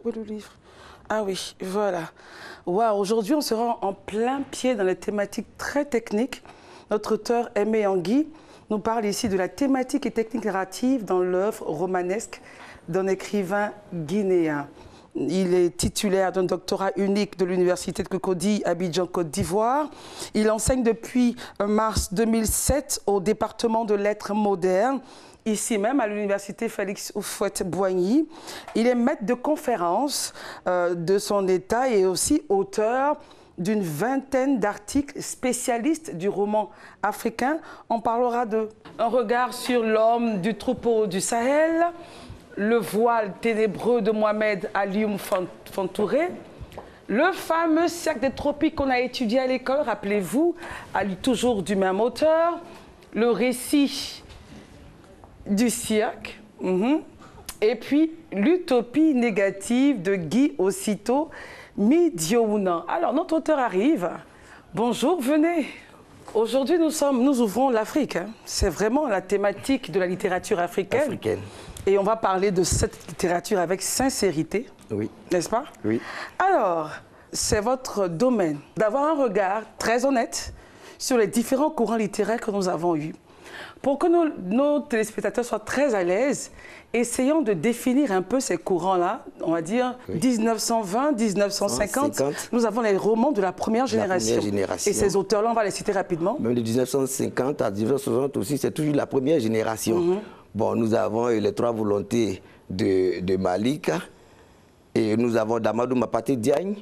où est le livre? Ah oui, voilà. Wow, aujourd'hui, on sera en plein pied dans les thématiques très techniques. Notre auteur, Aimé Anguy, nous parle ici de la thématique et technique narrative dans l'œuvre romanesque d'un écrivain guinéen. Il est titulaire d'un doctorat unique de l'Université de Cocody, Abidjan, Côte d'Ivoire. Il enseigne depuis mars 2007 au département de lettres modernes, ici même à l'Université Félix Houphouët-Boigny. Il est maître de conférences de son État et aussi auteur d'une vingtaine d'articles spécialistes du roman africain. On parlera de un regard sur l'homme du troupeau du Sahel, le voile ténébreux de Mohamed Alioune Fantouré, le fameux cercle des tropiques qu'on a étudié à l'école, rappelez-vous, toujours du même auteur, le récit du cirque, et puis l'utopie négative de Guy Aussitôt Midiouna. Alors, notre auteur arrive. Bonjour, venez. Aujourd'hui, nous ouvrons l'Afrique. Hein. C'est vraiment la thématique de la littérature africaine. Et on va parler de cette littérature avec sincérité. Oui. N'est-ce pas? Oui. Alors, c'est votre domaine d'avoir un regard très honnête sur les différents courants littéraires que nous avons eus. Pour que nos téléspectateurs soient très à l'aise, essayons de définir un peu ces courants-là, on va dire 1920, 1950. Nous avons les romans de la première génération. Et ces auteurs-là, on va les citer rapidement. Même de 1950 à 1960 aussi, c'est toujours la première génération. Bon, nous avons les trois volontés de Malika, et nous avons Damadou Mapate Diagne,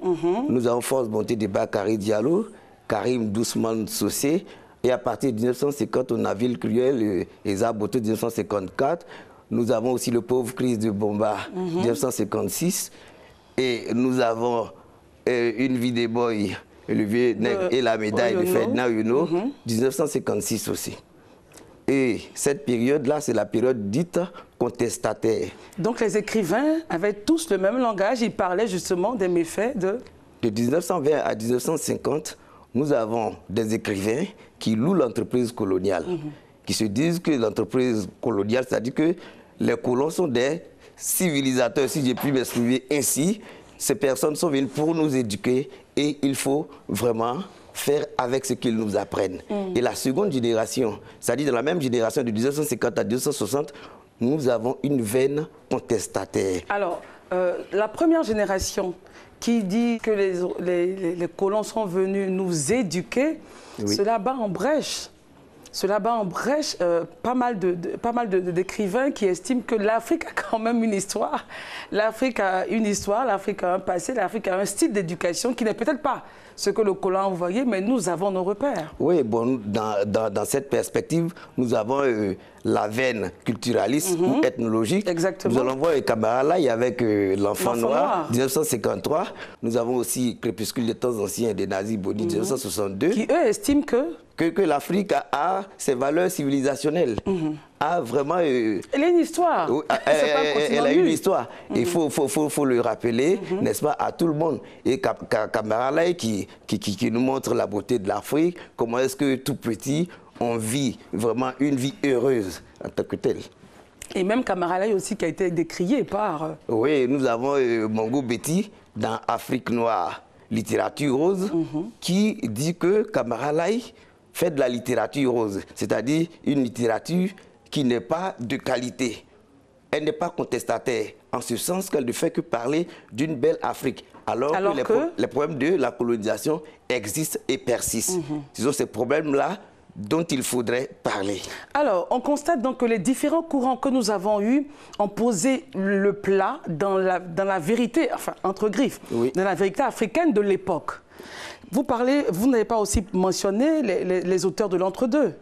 nous avons Force Bonté de Bakary Diallo, Karim Doucement Sossé, et à partir de 1950, on a Ville Cruelle et Zaboto 1954. Nous avons aussi le pauvre Chris de Bomba 1956. Et nous avons Une vie des boys, le vieux nègre et la médaille de Ferdinand Huneau 1956 aussi. Et cette période-là, c'est la période dite contestataire. Donc les écrivains avaient tous le même langage, ils parlaient justement des méfaits de... De 1920 à 1950, nous avons des écrivains qui louent l'entreprise coloniale, qui se disent que l'entreprise coloniale, c'est-à-dire que les colons sont des civilisateurs, si j'ai pu m'exprimer ainsi. Ces personnes sont venues pour nous éduquer et il faut vraiment faire avec ce qu'ils nous apprennent. Et la seconde génération, c'est-à-dire dans la même génération de 1950 à 1960, nous avons une veine contestataire. Alors, la première génération qui dit que les colons sont venus nous éduquer, cela bat en brèche. Cela bat en brèche pas mal d'écrivains qui estiment que l'Afrique a quand même une histoire. L'Afrique a une histoire, l'Afrique a un passé, l'Afrique a un style d'éducation qui n'est peut-être pas ce que le colon a envoyé, mais nous avons nos repères. Oui, bon, dans cette perspective, nous avons la veine culturaliste ou ethnologique. Exactement. Nous allons voir Camaralaï avec l'enfant noir, 1953. Nous avons aussi Crépuscule des temps anciens des nazis Boni, 1962. Qui, eux, estiment que l'Afrique a ses valeurs civilisationnelles. A vraiment... elle a une histoire. Elle a une histoire. Il faut le rappeler, n'est-ce pas, à tout le monde. Et Camaralaï qui nous montre la beauté de l'Afrique, comment est-ce que tout petit, on vit vraiment une vie heureuse en tant que telle. Et même Camaralaï aussi qui a été décrié par... Oui, nous avons Mongo Betty dans Afrique noire, littérature rose, qui dit que Camaralaï fait de la littérature rose, c'est-à-dire une littérature qui n'est pas de qualité. Elle n'est pas contestataire, en ce sens qu'elle ne fait que parler d'une belle Afrique, alors que les problèmes de la colonisation existent et persistent. Ce sont ces problèmes-là dont il faudrait parler. Alors, on constate donc que les différents courants que nous avons eus ont posé le plat dans la vérité, enfin, entre griffes, dans la vérité africaine de l'époque. Vous n'avez pas aussi mentionné les auteurs de l'entre-deux.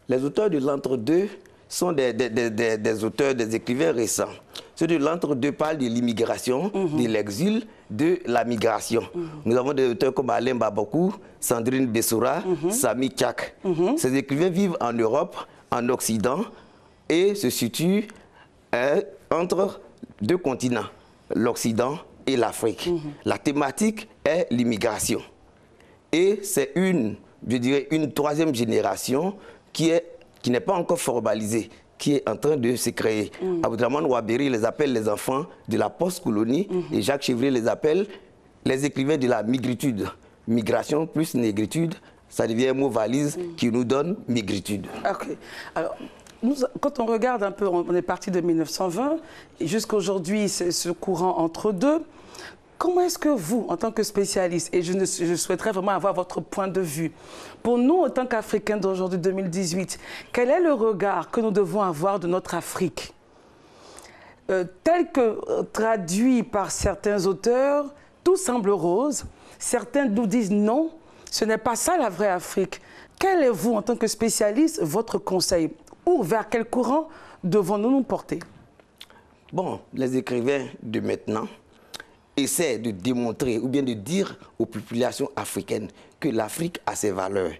Les auteurs de l'entre-deux sont des auteurs, des écrivains récents. Ceux de l'entre-deux parlent de l'immigration, de l'exil, de la migration. Nous avons des auteurs comme Alain Babakou, Sandrine Bessora, Sami Tchak. Ces écrivains vivent en Europe, en Occident, et se situent entre deux continents, l'Occident et l'Afrique. La thématique est l'immigration. Et c'est je dirais, une troisième génération qui n'est pas encore formalisée, qui est en train de se créer. Abdrahmane Ouaberi les appelle les enfants de la post-colonie et Jacques Chevrier les appelle les écrivains de la migritude. Migration plus négritude, ça devient un mot valise qui nous donne migritude. Ok. Alors, quand on regarde un peu, on est parti de 1920 et jusqu'à aujourd'hui, c'est ce courant entre deux. Comment est-ce que vous, en tant que spécialiste, et je souhaiterais vraiment avoir votre point de vue, pour nous, en tant qu'Africains d'aujourd'hui, 2018, quel est le regard que nous devons avoir de notre Afrique tel que traduit par certains auteurs, tout semble rose. Certains nous disent non, ce n'est pas ça la vraie Afrique. Quel est, vous, en tant que spécialiste, votre conseil? Ou vers quel courant devons-nous nous porter? Bon, les écrivains de maintenant essaie de démontrer ou bien de dire aux populations africaines que l'Afrique a ses valeurs.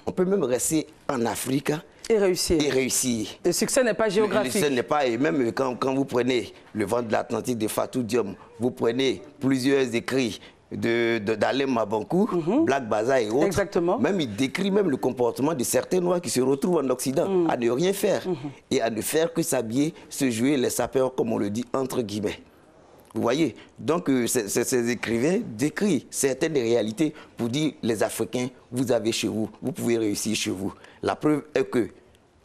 On peut même rester en Afrique et réussir. Le succès n'est pas géographique. Le succès n'est pas, et même quand vous prenez le vent de l'Atlantique de Fatou Diom, vous prenez plusieurs écrits d'Alain Mabankou, Black Baza et autres. Exactement. Même il décrit même le comportement de certains Noirs qui se retrouvent en Occident à ne rien faire et à ne faire que s'habiller, se jouer les sapeurs, comme on le dit, entre guillemets. Vous voyez, donc ces écrivains décrivent certaines réalités pour dire les Africains, vous avez chez vous, vous pouvez réussir chez vous. La preuve est que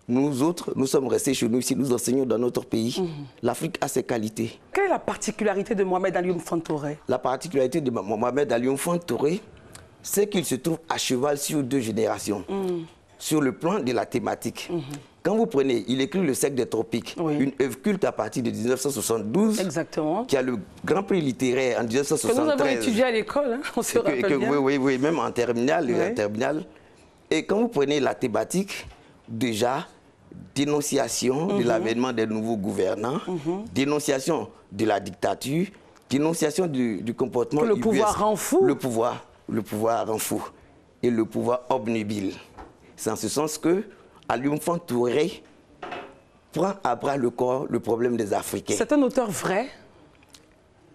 nous autres, nous sommes restés chez nous ici, nous enseignons dans notre pays. L'Afrique a ses qualités. Quelle est la particularité de Mohamed Alioune Fantouré? La particularité de Mohamed Alioune Fantouré, c'est qu'il se trouve à cheval sur deux générations. Sur le plan de la thématique. Quand vous prenez, il écrit Le Cercle des Tropiques, une œuvre culte à partir de 1972, exactement, qui a le Grand Prix littéraire en 1973. Que nous avons étudié à l'école, hein, on se rappelle bien. Oui, même en terminale, Et quand vous prenez la thématique, déjà, dénonciation de l'avènement des nouveaux gouvernants, dénonciation de la dictature, dénonciation du comportement que le pouvoir rend fou. Le pouvoir rend fou. Et le pouvoir obnubile. C'est en ce sens que Alioune Fantouré prend à bras le corps le problème des Africains. C'est un auteur vrai?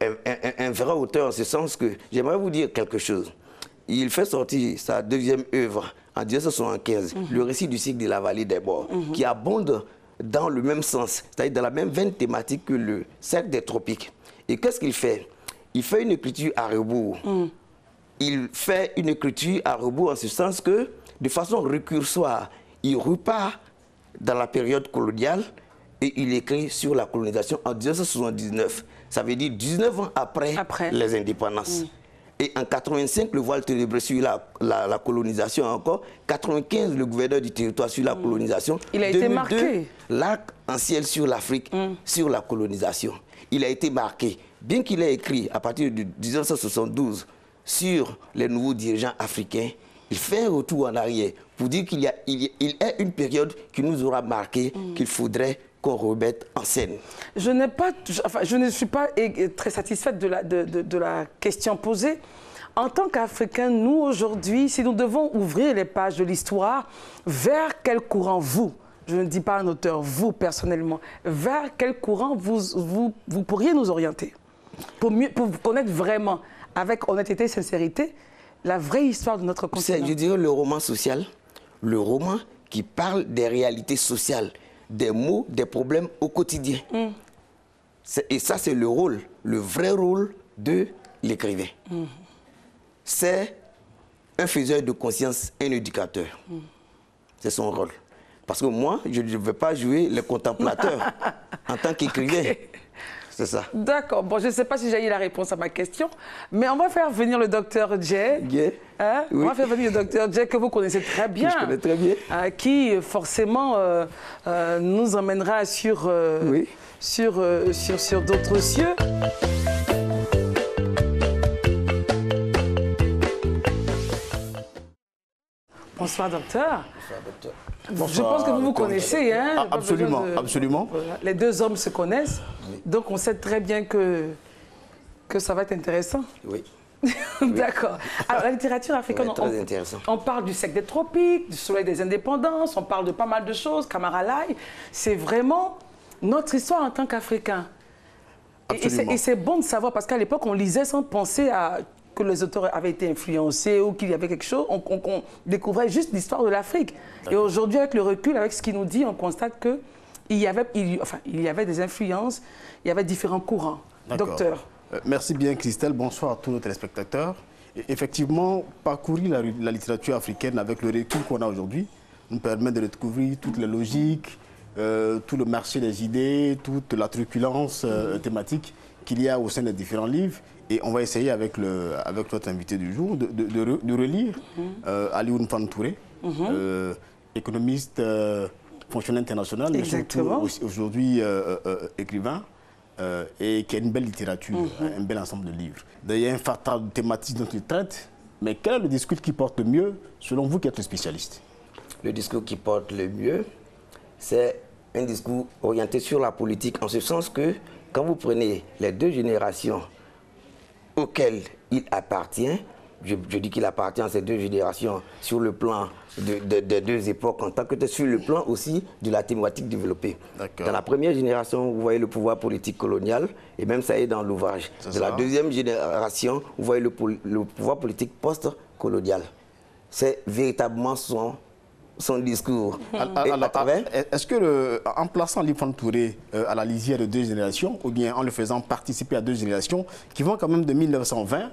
Un vrai auteur en ce sens que, j'aimerais vous dire quelque chose. Il fait sortir sa deuxième œuvre en 1975, le récit du cycle de la vallée des Bords, qui abonde dans le même sens, c'est-à-dire dans la même veine thématique que le cercle des tropiques. Et qu'est-ce qu'il fait? Il fait une écriture à rebours. Il fait une écriture à rebours en ce sens que, de façon récursoire, il repart dans la période coloniale et il écrit sur la colonisation en 1979. Ça veut dire 19 ans après les indépendances. Et en 85, le voile ténébreux sur la colonisation encore. 95, le gouverneur du territoire sur la colonisation. Il a été marqué. L'arc-en-ciel sur l'Afrique, sur la colonisation. Il a été marqué. Bien qu'il ait écrit à partir de 1972 sur les nouveaux dirigeants africains, il fait un retour en arrière pour dire qu'il y a une période qui nous aura marqué, qu'il faudrait qu'on remette en scène. Je ne suis pas très satisfaite de la question posée. En tant qu'Africains, nous aujourd'hui, si nous devons ouvrir les pages de l'histoire, vers quel courant vous, je ne dis pas un auteur, vous personnellement, vers quel courant vous pourriez nous orienter pour connaître vraiment, avec honnêteté et sincérité, la vraie histoire de notre continent? Je dirais le roman social, le roman qui parle des réalités sociales, des maux, des problèmes au quotidien. Et ça, c'est le rôle, le vrai rôle de l'écrivain. C'est un faiseur de conscience, un éducateur. C'est son rôle. Parce que moi, je ne veux pas jouer le contemplateur en tant qu'écrivain. C'est ça. D'accord. Bon, je ne sais pas si j'ai eu la réponse à ma question, mais on va faire venir le docteur Djé. Hein? Oui. On va faire venir le docteur Djé, que vous connaissez très bien. Que je connais très bien. Qui, forcément, nous emmènera sur d'autres cieux. Bonsoir, docteur. Bonsoir, docteur. Bonsoir, je pense que vous vous connaissez. Hein? Absolument, absolument. Voilà. Les deux hommes se connaissent, donc on sait très bien que ça va être intéressant. Oui. D'accord. Alors, la littérature africaine, on parle du cercle des tropiques, du soleil des indépendances, on parle de pas mal de choses, Camara Laye. C'est vraiment notre histoire en tant qu'Africains. Et c'est bon de savoir, parce qu'à l'époque, on lisait sans penser que les auteurs avaient été influencés ou qu'il y avait quelque chose. On découvrait juste l'histoire de l'Afrique. Et aujourd'hui, avec le recul, avec ce qu'il nous dit, on constate que il y avait des influences, il y avait différents courants. Docteur. Merci bien Christelle, bonsoir à tous nos téléspectateurs. Et effectivement, parcourir la littérature africaine avec le recul qu'on a aujourd'hui nous permet de découvrir toutes les logiques, tout le marché des idées, toute la truculence thématique qu'il y a au sein des différents livres. Et on va essayer avec notre invité du jour de relire Alioune Fan Touré, économiste, fonctionnaire international, mais surtout aujourd'hui écrivain, et qui a une belle littérature, un bel ensemble de livres. D'ailleurs, il y a un fatras de thématiques dont il traite, mais quel est le discours qui porte le mieux, selon vous qui êtes le spécialiste? Le discours qui porte le mieux, c'est un discours orienté sur la politique, en ce sens que quand vous prenez les deux générations auxquelles il appartient, je dis qu'il appartient à ces deux générations sur le plan de deux époques en tant que sur le plan aussi de la thématique développée. Dans la première génération, vous voyez le pouvoir politique colonial, et même ça est dans l'ouvrage. Dans la deuxième génération, vous voyez le pouvoir politique post-colonial. C'est véritablement son discours. Est-ce que, en plaçant Alioune Touré à la lisière de deux générations, ou bien en le faisant participer à deux générations qui vont quand même de 1920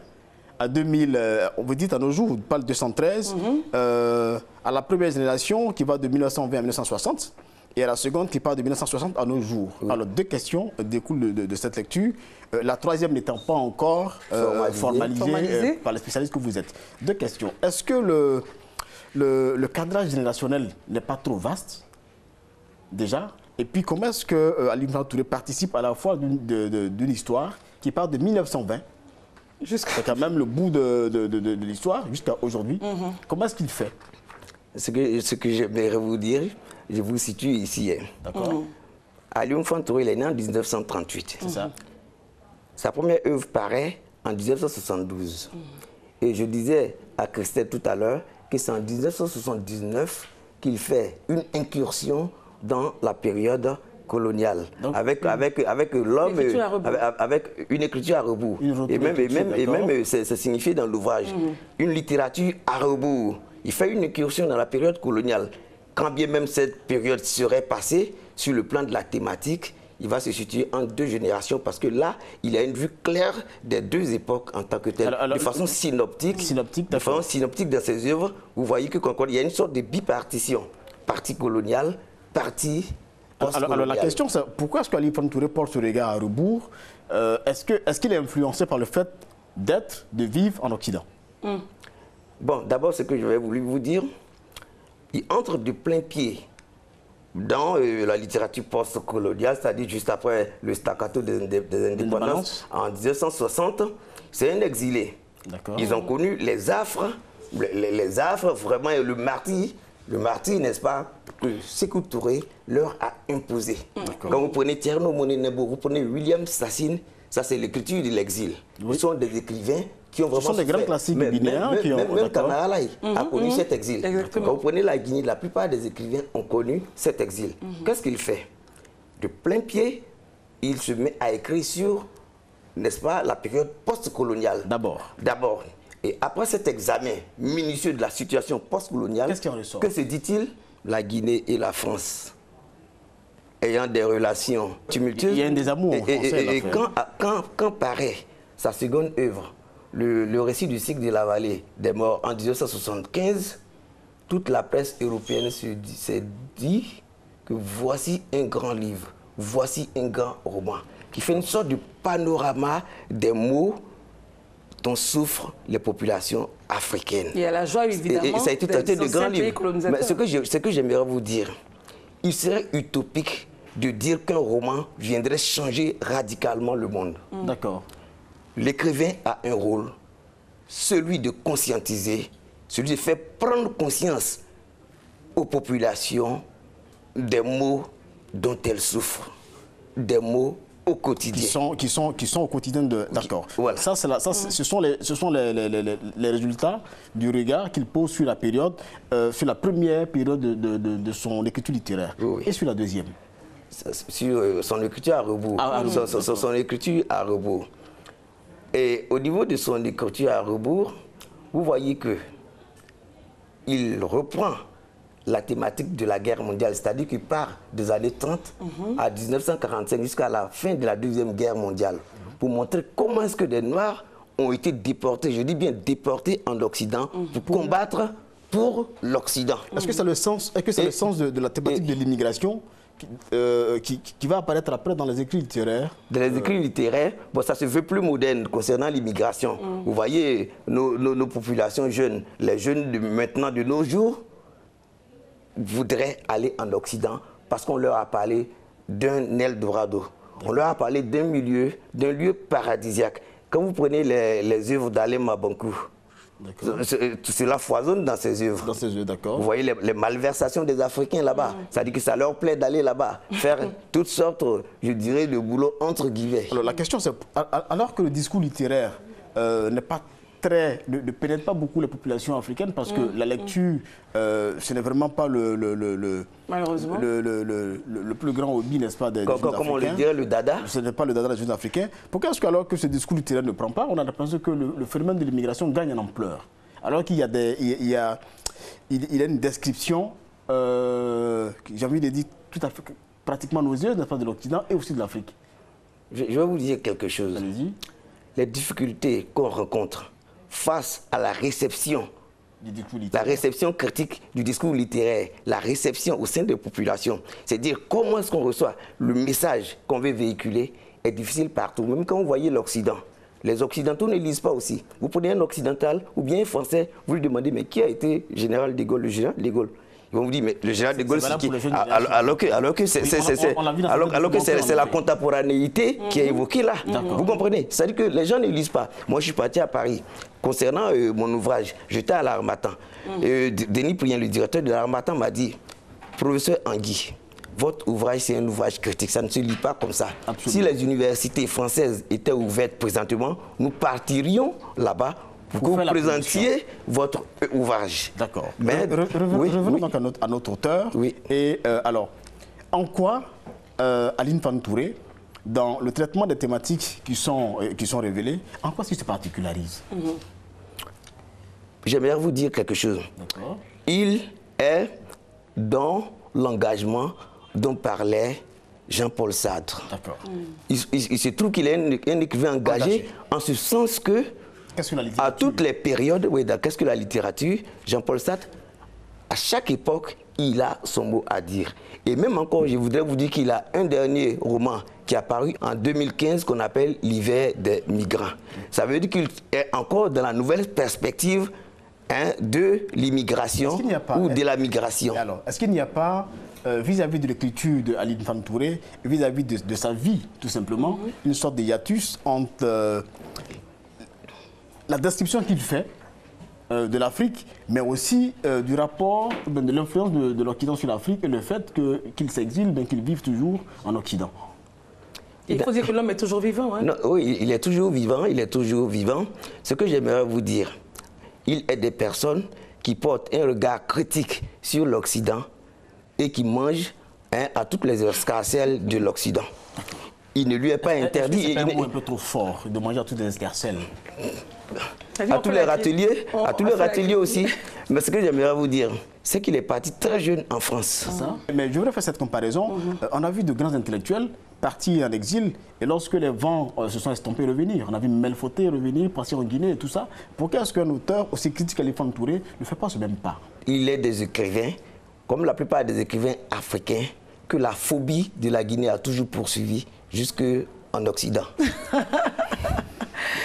à 2000, on vous dit à nos jours, on parle de 213, à la première génération qui va de 1920 à 1960, et à la seconde qui part de 1960 à nos jours. Alors, deux questions découlent de cette lecture, la troisième n'étant pas encore formalisée par les spécialistes que vous êtes. Deux questions. Est-ce que le cadrage générationnel n'est pas trop vaste, déjà? Et puis, comment est-ce que Alioune Touré participe à la fois d'une histoire qui part de 1920, c'est quand même le bout de l'histoire, jusqu'à aujourd'hui. Comment est-ce qu'il fait? Ce que j'aimerais vous dire, je vous situe ici. D'accord. Alioune Touré, il est né en 1938. C'est ça. Sa première œuvre paraît en 1972. Et je disais à Christelle tout à l'heure que c'est en 1979 qu'il fait une incursion dans la période coloniale, donc, avec l'homme, avec une écriture à rebours. Et même c'est signifié dans l'ouvrage, une littérature à rebours. Il fait une incursion dans la période coloniale. Quand bien même cette période serait passée, sur le plan de la thématique, il va se situer en deux générations parce que là, il a une vue claire des deux époques en tant que telle. De façon synoptique dans ses œuvres, vous voyez qu'il y a une sorte de bipartition. Partie coloniale, partie alors la question c'est pourquoi est-ce qu'Alioune Touré porte ce regard à rebours? Est-ce qu'il est influencé par le fait de vivre en Occident? Bon, d'abord ce que je vais vous dire, il entre de plein pied dans la littérature post-coloniale, c'est-à-dire juste après le staccato des indépendances en 1960. C'est un exilé. Ils ont connu les affres, vraiment le martyr, n'est-ce pas, que Sékou Touré leur a imposé. Quand vous prenez Thierno Monenebo, vous prenez William Sassine, ça c'est l'écriture de l'exil. Ce sont des écrivains qui ont vraiment... Ce sont des grands classiques guinéens qui ont... Même Camara Laye a connu cet exil. Quand vous prenez la Guinée, la plupart des écrivains ont connu cet exil. Qu'est-ce qu'il fait? De plein pied, il se met à écrire sur, n'est-ce pas, la période post-coloniale. D'abord. Et après cet examen minutieux de la situation post-coloniale, que se dit-il? La Guinée et la France ayant des relations tumultueuses. Il y a un désamour. Et quand paraît sa seconde œuvre, le récit du cycle de la vallée des morts en 1975, toute la presse européenne s'est dit que voici un grand livre, voici un grand roman, qui fait une sorte de panorama des maux dont souffrent les populations africaines. Il y a la joie, évidemment, et ça a été traité de grands livres. Mais ce que j'aimerais vous dire, il serait utopique de dire qu'un roman viendrait changer radicalement le monde. D'accord. L'écrivain a un rôle, celui de conscientiser, celui de faire prendre conscience aux populations des maux dont elles souffrent, des maux au quotidien. Qui sont au quotidien d'accord. Voilà. Ce sont les résultats du regard qu'il pose sur la période, sur la première période de son écriture littéraire. Oui. Et sur la deuxième. Sur son écriture à rebours. Son écriture à rebours. Et au niveau de son écriture à rebours, vous voyez que il reprend la thématique de la guerre mondiale, c'est-à-dire qu'il part des années 30 à 1945 jusqu'à la fin de la Deuxième Guerre mondiale, pour montrer comment est-ce que des Noirs ont été déportés, je dis bien déportés en Occident, pour combattre pour l'Occident. Est-ce que c'est le sens, le sens de la thématique de l'immigration qui va apparaître après dans les écrits littéraires? Dans les écrits littéraires, bon, ça se veut plus moderne concernant l'immigration. Vous voyez, nos populations jeunes, les jeunes maintenant de nos jours, voudraient aller en Occident parce qu'on leur a parlé d'un Eldorado. On leur a parlé d'un lieu paradisiaque. Quand vous prenez les œuvres d'Alain Mabankou, cela foisonne dans ces œuvres. Dans ces œuvres, d'accord. Vous voyez les malversations des Africains là-bas. Ça dit que ça leur plaît d'aller là-bas, faire toutes sortes, je dirais, de boulot entre guillemets. Alors la question c'est, alors que le discours littéraire n'est pas ne pénètre pas beaucoup les populations africaines, parce que la lecture, ce n'est vraiment pas malheureusement le plus grand hobby, n'est-ce pas, des jeunes africains. Comme on le dirait, le dada. Ce n'est pas le dada des jeunes africains. Pourquoi est-ce que, alors que ce discours littéraire ne prend pas, on a l'impression que le phénomène de l'immigration gagne en ampleur, alors qu'il y a une description, j'ai envie de dire, tout à fait pratiquement nauséeuse, n'est-ce pas, de l'Occident et aussi de l'Afrique. Je vais vous dire quelque chose. Allez-y. Les difficultés qu'on rencontre face à la réception critique du discours littéraire, la réception au sein des populations, c'est-à-dire comment est-ce qu'on reçoit le message qu'on veut véhiculer, est difficile partout. Même quand vous voyez l'Occident, les Occidentaux ne lisent pas aussi. Vous prenez un Occidental ou bien un Français, vous lui demandez mais qui a été général de Gaulle, le général de Gaulle? Ils vont vous dire, mais le général de Gaulle, c'est qui? Alors que c'est la contemporanéité qui est évoquée là. Vous comprenez? C'est-à-dire que les gens ne lisent pas. Moi, je suis parti à Paris. Concernant mon ouvrage, j'étais à l'Harmattan. Denis Prien, le directeur de l'Harmattan, m'a dit, professeur Anguy, votre ouvrage, c'est un ouvrage critique, ça ne se lit pas comme ça. Absolument. Si les universités françaises étaient ouvertes présentement, nous partirions là-bas pour que vous présentiez votre ouvrage. D'accord. Revenons donc à notre auteur. Oui. Et alors, en quoi Aline Fan Touré, dans le traitement des thématiques qui sont révélées, en quoi est-ce qu'il se particularise? J'aimerais vous dire quelque chose. Il est dans l'engagement dont parlait Jean-Paul Sartre. Il se trouve qu'il est un écrivain engagé en ce sens que à toutes les périodes, qu'est-ce que la littérature, Jean-Paul Sartre, à chaque époque, il a son mot à dire. Et même encore, je voudrais vous dire qu'il a un dernier roman qui est apparu en 2015 qu'on appelle L'hiver des migrants. Ça veut dire qu'il est encore dans la nouvelle perspective de l'immigration ou de la migration. Alors, est-ce qu'il n'y a pas, vis-à-vis de l'écriture d'Aline Fan Touré, vis-à-vis de sa vie, tout simplement, une sorte de hiatus entre la description qu'il fait de l'Afrique, mais aussi du rapport, de l'influence de l'Occident sur l'Afrique et le fait qu'il s'exile, qu'il vive toujours en Occident? Il faut dire que l'homme est toujours vivant. Hein? Non, oui, il est toujours vivant, il est toujours vivant. Ce que j'aimerais vous dire, il est des personnes qui portent un regard critique sur l'Occident et qui mangent à toutes les escarcelles de l'Occident. Il ne lui est pas interdit. C'est un mot un peu trop fort de manger à toutes les escarcelles. À tous les râteliers aussi. Mais ce que j'aimerais vous dire, c'est qu'il est parti très jeune en France. Mais je voudrais faire cette comparaison. On a vu de grands intellectuels partir en exil, et lorsque les vents se sont estompés, revenir. On a vu Melfoté revenir, partir en Guinée et tout ça. Pourquoi est-ce qu'un auteur aussi critique qu'Aline Fan Touré ne fait pas ce même pas? Il est des écrivains, comme la plupart des écrivains africains, que la phobie de la Guinée a toujours poursuivi jusqu'en Occident.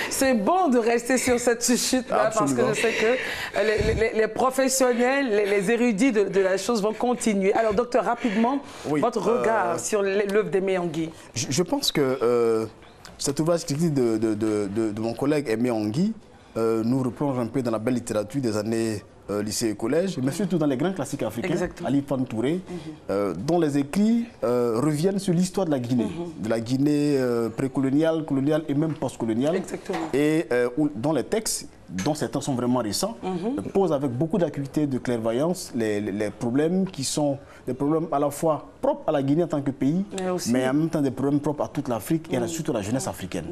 C'est bon de rester sur cette chute-là, parce que je sais que les professionnels, les érudits de la chose vont continuer. Alors, docteur, rapidement, votre regard sur l'œuvre d'Aimé Anguy. Je pense que cet ouvrage critique de mon collègue Aimé Anguy nous replonge un peu dans la belle littérature des années lycée et collège, mais surtout dans les grands classiques africains, Aline Fan Touré, dont les écrits reviennent sur l'histoire de la Guinée précoloniale, coloniale et même postcoloniale, et dont les textes, dont certains sont vraiment récents, posent avec beaucoup d'acuité, de clairvoyance, les problèmes qui sont des problèmes à la fois propres à la Guinée en tant que pays, mais en même temps des problèmes propres à toute l'Afrique et surtout à la jeunesse africaine.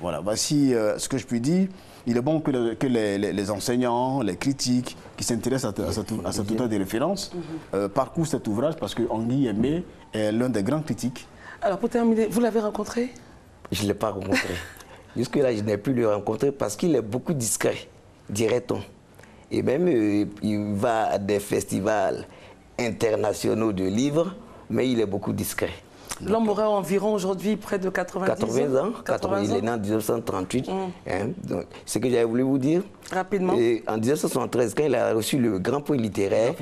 Voilà, voici ce que je puis dire. Il est bon que les enseignants, les critiques, qui s'intéresse à cet auteur de référence parcourt cet ouvrage parce que Henri Aimé est l'un des grands critiques. Alors pour terminer, vous l'avez rencontré? Je ne l'ai pas rencontré. Jusque-là, je n'ai pu le rencontrer parce qu'il est beaucoup discret, dirait-on. Et même, il va à des festivals internationaux de livres, mais il est beaucoup discret. L'homme aurait environ aujourd'hui près de 90 ans. 80 ans. Il est né en 1938. Hein, donc, ce que j'avais voulu vous dire. Rapidement. Et en 1973, quand il a reçu le grand prix littéraire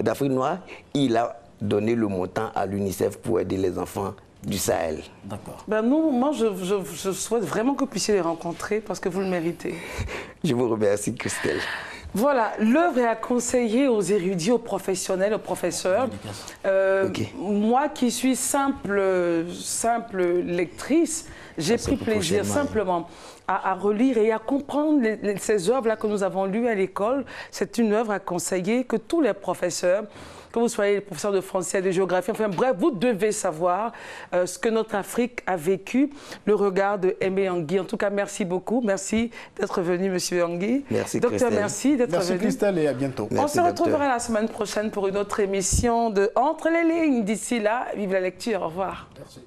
d'Afrique noire, il a donné le montant à l'UNICEF pour aider les enfants du Sahel. D'accord. Ben nous, moi, je souhaite vraiment que vous puissiez les rencontrer parce que vous le méritez. Je vous remercie, Christelle. Voilà, l'œuvre est à conseiller aux érudits, aux professionnels, aux professeurs. Moi qui suis simple lectrice, j'ai pris plaisir simplement à relire et à comprendre ces œuvres-là que nous avons lues à l'école. C'est une œuvre à conseiller que tous les professeurs, que vous soyez professeur de français, de géographie, enfin bref, vous devez savoir ce que notre Afrique a vécu, le regard de Aimé Anguy. En tout cas, merci beaucoup. Merci d'être venu, Monsieur Anguy. Merci, Docteur, Christelle. merci d'être venu. Merci, Christelle, et à bientôt. On se retrouvera la semaine prochaine pour une autre émission de Entre les lignes. D'ici là, vive la lecture. Au revoir. Merci.